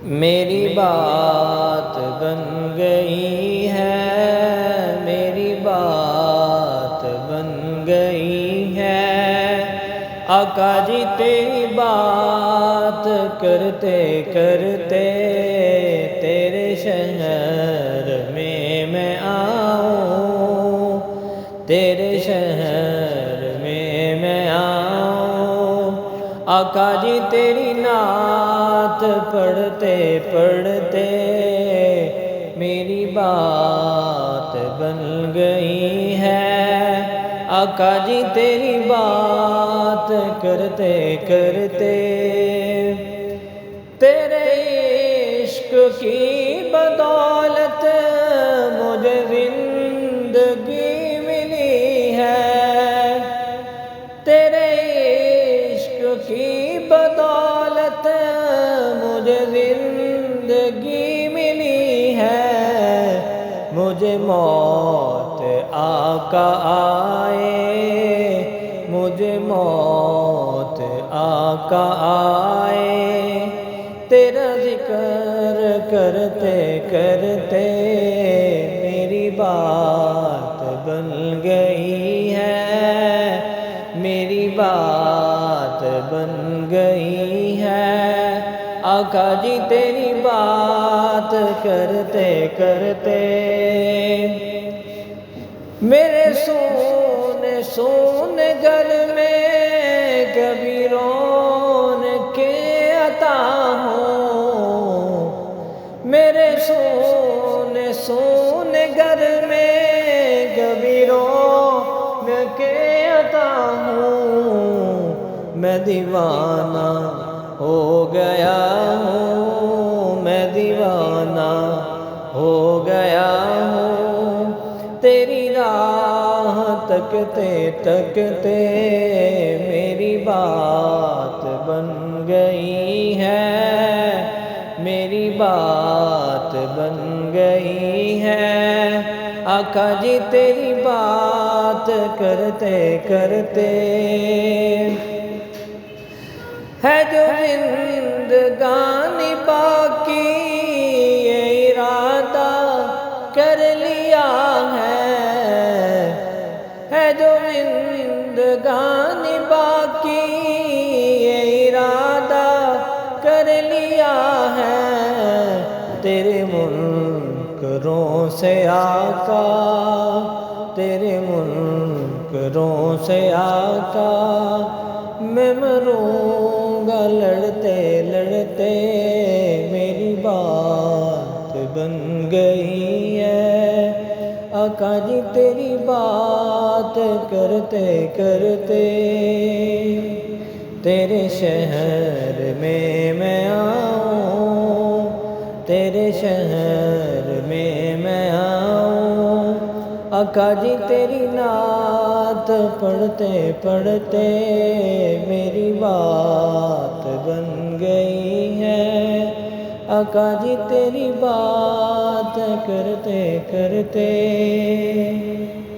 میری بات بن گئی ہے، میری بات بن گئی ہے، آقا جی تیری بات کرتے کرتے تیرے شہر میں آؤں، تیرے شہر میں آؤں، آقا جی تیری نعت پڑھتے پڑھتے میری بات بن گئی ہے، آقا جی تیری بات کرتے کرتے تیرے عشق کی بدولت مجھے زندگی ملی ہے، تیرے عشق کی بدولت مجھے زندگی ملی ہے، مجھے موت آقا آئے، مجھے موت آقا آئے، تیرا ذکر کرتے کرتے میری بات بن گئی ہے، میری بات بن گئی ہے، آقا جی تیری بات کرتے کرتے میرے سونے سونے گھر میں کبھی رونق عطا ہوں، میرے سونے سونے گھر میں کبھی رونق عطا ہوں، میں دیوانہ ہو گیا ہوں، میں دیوانہ ہو گیا ہوں، تیری راہ تکتے تکتے میری بات بن گئی ہے، میری بات بن گئی ہے، آقا جی تیری بات کرتے کرتے ہے جو زندگانی باقی یہ ارادہ کر لیا ہے جو زندگانی باقی یہ ارادہ کر لیا ہے، تیرے منکروں سے آقا، تیرے منکروں سے آقا میں مروں گا لڑتے لڑتے، میری بات بن گئی ہے، آقا جی تیری بات کرتے کرتے تیرے شہر میں آؤں، تیرے شہر میں آؤں، آقا جی تیری نعت پڑھتے پڑھتے میری بات بن گئی ہے، آقا جی تیری بات کرتے کرتے